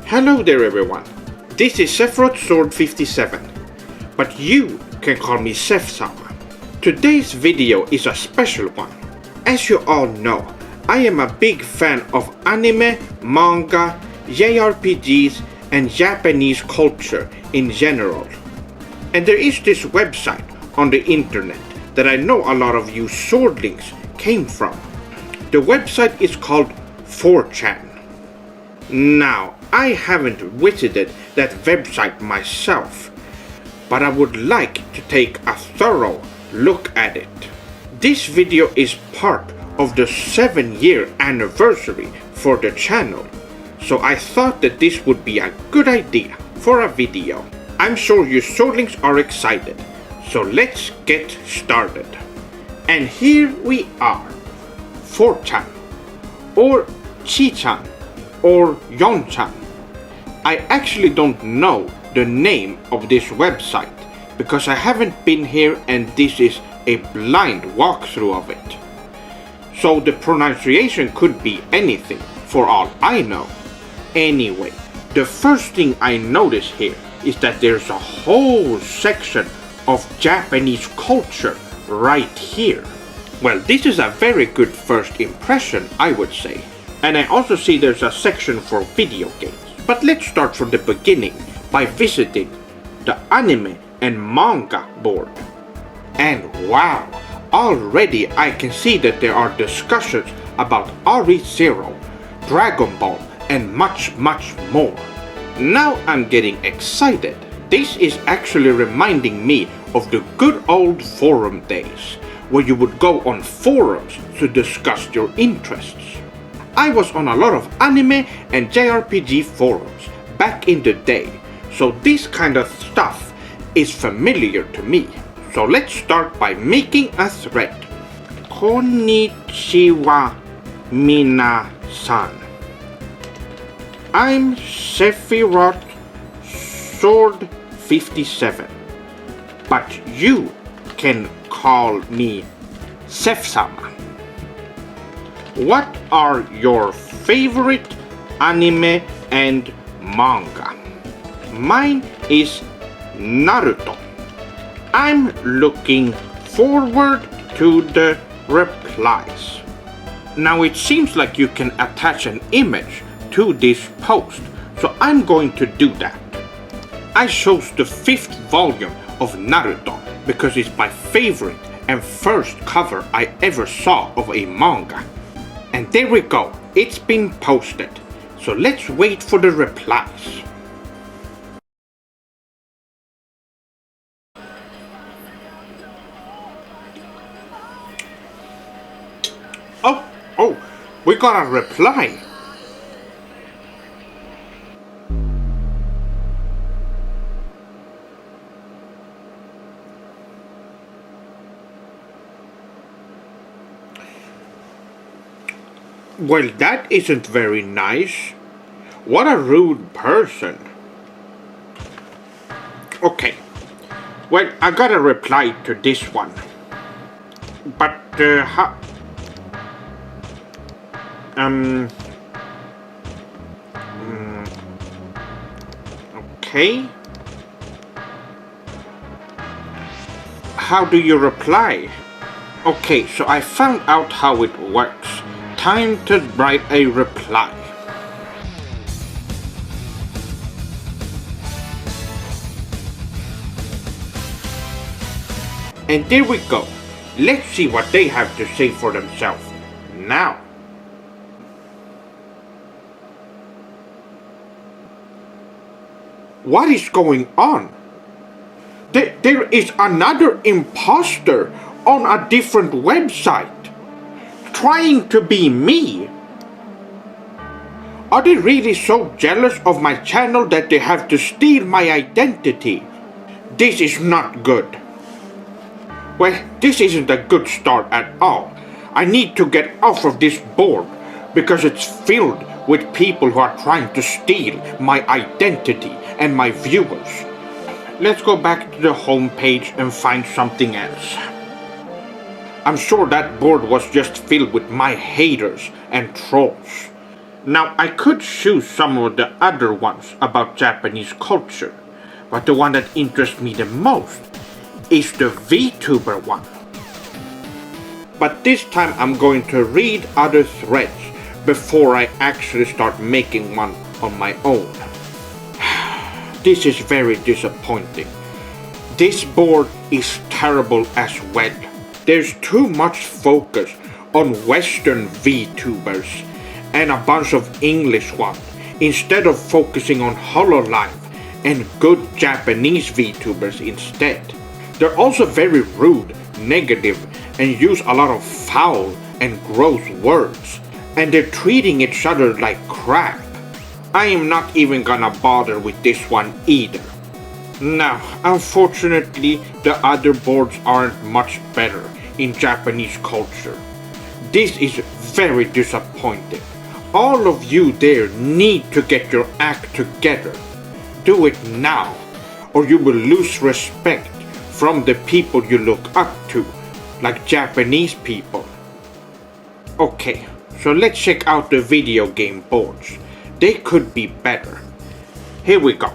Hello there everyone, this is SephirothSword57, but you can call me Seph-sama. Today's video is a special one. As you all know, I am a big fan of anime, manga, JRPGs and Japanese culture in general. And there is this website on the internet that I know a lot of you swordlings came from. The website is called 4chan. Now, I haven't visited that website myself, but I would like to take a thorough look at it. This video is part of the 7-year anniversary for the channel, so I thought that this would be a good idea for a video. I'm sure you swordlings are excited, so let's get started. And here we are, 4chan, or Chi-chan, or Yon-chan. I actually don't know the name of this website because I haven't been here and this is a blind walkthrough of it. So the pronunciation could be anything for all I know. Anyway, the first thing I notice here is that there's a whole section of Japanese culture right here. Well, this is a very good first impression, I would say. And I also see there's a section for video games. But let's start from the beginning by visiting the anime and manga board. And wow, already I can see that there are discussions about RE0, Dragon Ball and much more. Now I'm getting excited. This is actually reminding me of the good old forum days, where you would go on forums to discuss your interests. I was on a lot of anime and JRPG forums back in the day, so this kind of stuff is familiar to me. So let's start by making a thread. Konnichiwa minasan. I'm SephirothSword57, but you can call me Seph-sama. What are your favorite anime and manga? Mine is Naruto. I'm looking forward to the replies. Now it seems like you can attach an image to this post, so I'm going to do that. I chose the 5th volume of Naruto because it's my favorite and first cover I ever saw of a manga. And there we go, it's been posted. So let's wait for the replies. Oh, we got a reply. Well, that isn't very nice. What a rude person. Okay. Well, I gotta reply to this one. But, okay. How do you reply? Okay, so I found out how it works. Time to write a reply. And there we go. Let's see what they have to say for themselves now. What is going on? There is another imposter on a different website, trying to be me. Are they really so jealous of my channel that they have to steal my identity? This is not good. Well, this isn't a good start at all. I need to get off of this board because it's filled with people who are trying to steal my identity and my viewers. Let's go back to the home page and find something else. I'm sure that board was just filled with my haters and trolls. Now I could choose some of the other ones about Japanese culture, but the one that interests me the most is the VTuber one. But this time I'm going to read other threads before I actually start making one on my own. This is very disappointing. This board is terrible as well. There's too much focus on Western VTubers and a bunch of English ones instead of focusing on HoloLive and good Japanese VTubers instead. They're also very rude, negative, and use a lot of foul and gross words, and they're treating each other like crap. I am not even gonna bother with this one either. Now, unfortunately, the other boards aren't much better in Japanese culture. This is very disappointing. All of you there need to get your act together. Do it now, or you will lose respect from the people you look up to, like Japanese people. Okay, so let's check out the video game boards. They could be better. Here we go.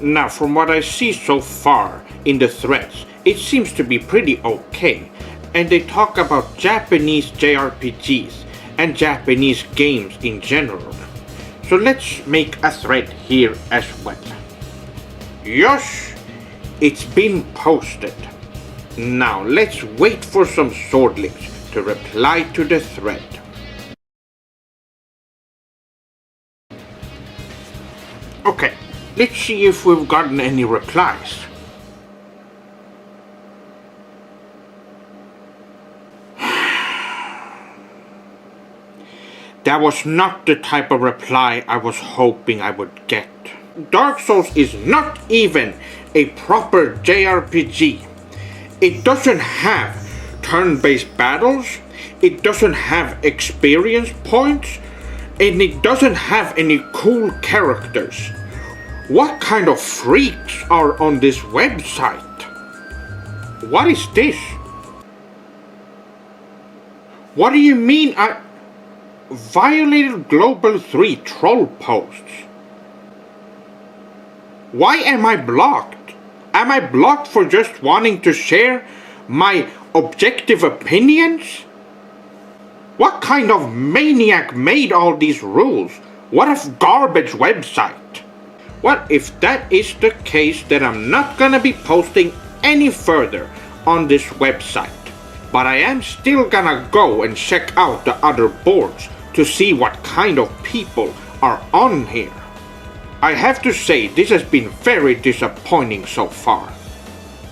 Now, from what I see so far in the threads, it seems to be pretty okay. And they talk about Japanese JRPGs and Japanese games in general. So let's make a thread here as well. Yosh, it's been posted. Now let's wait for some swordlings to reply to the thread. Okay, let's see if we've gotten any replies. That was not the type of reply I was hoping I would get. Dark Souls is not even a proper JRPG. It doesn't have turn-based battles, it doesn't have experience points, and it doesn't have any cool characters. What kind of freaks are on this website? What is this? What do you mean I violated Global 3 troll posts? Why am I blocked? Am I blocked for just wanting to share my objective opinions? What kind of maniac made all these rules? What a garbage website. Well, if that is the case, then I'm not gonna be posting any further on this website. But I am still gonna go and check out the other boards to see what kind of people are on here. I have to say, this has been very disappointing so far.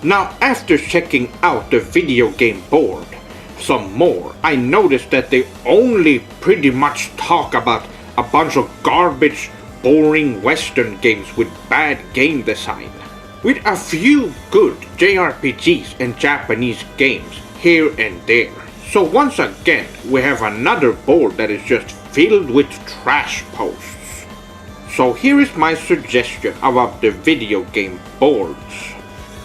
Now, after checking out the video game board some more, I noticed that they only pretty much talk about a bunch of garbage, boring Western games with bad game design, with a few good JRPGs and Japanese games here and there. So once again, we have another board that is just filled with trash posts. So here is my suggestion about the video game boards.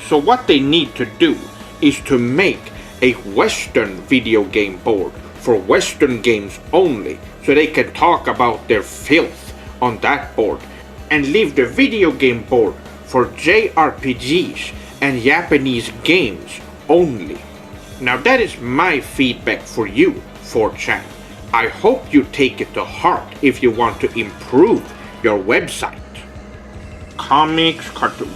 So what they need to do is to make a Western video game board for Western games only, so they can talk about their filth on that board, and leave the video game board for JRPGs and Japanese games only. Now that is my feedback for you, 4chan. I hope you take it to heart if you want to improve your website. Comics, cartoon,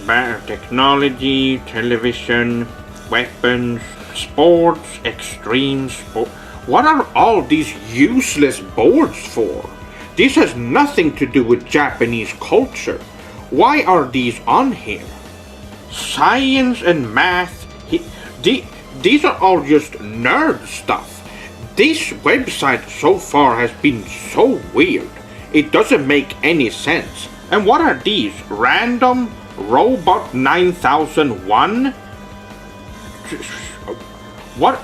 technology, television, weapons, sports, extreme sport. What are all these useless boards for? This has nothing to do with Japanese culture. Why are these on here? Science and math. These are all just nerd stuff. This website so far has been so weird. It doesn't make any sense. And what are these? Random Robot 9001? What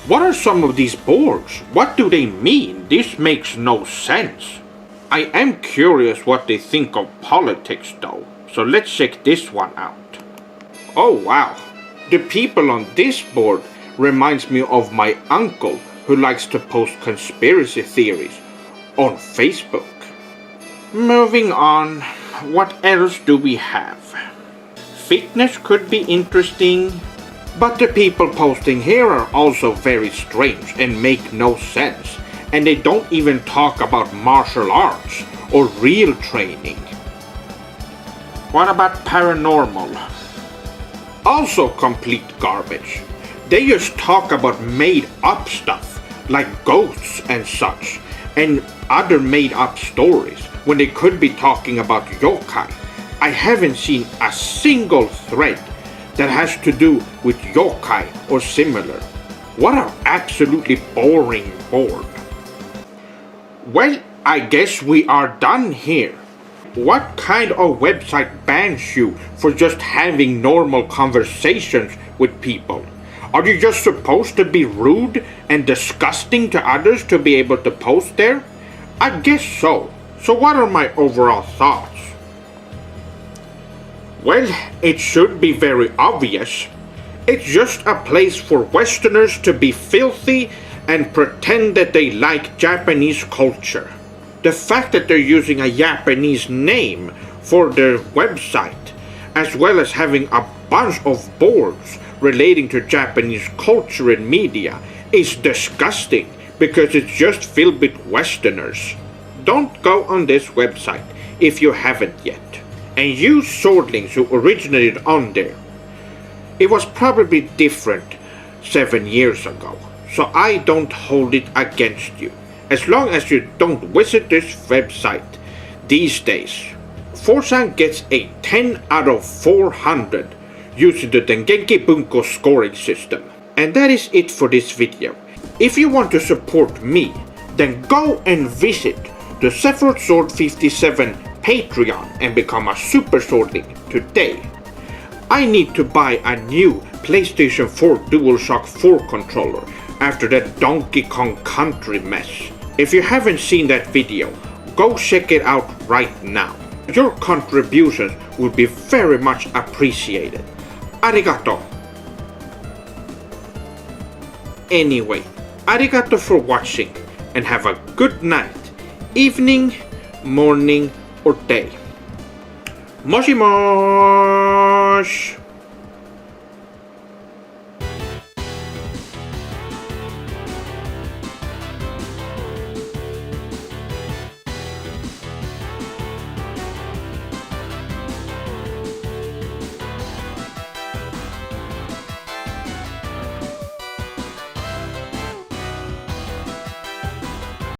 are some of these boards? What do they mean? This makes no sense. I am curious what they think of politics though. So let's check this one out. Oh wow. The people on this board reminds me of my uncle, who likes to post conspiracy theories on Facebook. Moving on, what else do we have? Fitness could be interesting, but the people posting here are also very strange and make no sense, and they don't even talk about martial arts or real training. What about paranormal? Also complete garbage. They just talk about made up stuff, like ghosts and such, and other made up stories, when they could be talking about yokai. I haven't seen a single thread that has to do with yokai or similar. What an absolutely boring board. Well, I guess we are done here. What kind of website bans you for just having normal conversations with people? Are you just supposed to be rude and disgusting to others to be able to post there? I guess so. So what are my overall thoughts? Well, it should be very obvious. It's just a place for Westerners to be filthy and pretend that they like Japanese culture. The fact that they're using a Japanese name for their website, as well as having a bunch of boards relating to Japanese culture and media, is disgusting because it's just filled with Westerners. Don't go on this website if you haven't yet, and use swordlings who originated on there. It was probably different 7 years ago, so I don't hold it against you. As long as you don't visit this website these days. Forsan gets a 10 out of 400 using the Dengeki Bunko scoring system. And that is it for this video. If you want to support me, then go and visit the SephirothSword57 Patreon and become a Super Swordling today. I need to buy a new PlayStation 4 DualShock 4 controller after that Donkey Kong Country mess. If you haven't seen that video, go check it out right now. Your contributions will be very much appreciated. Arigato. Anyway, arigato for watching and have a good night, evening, morning, or day. Moshi mosh!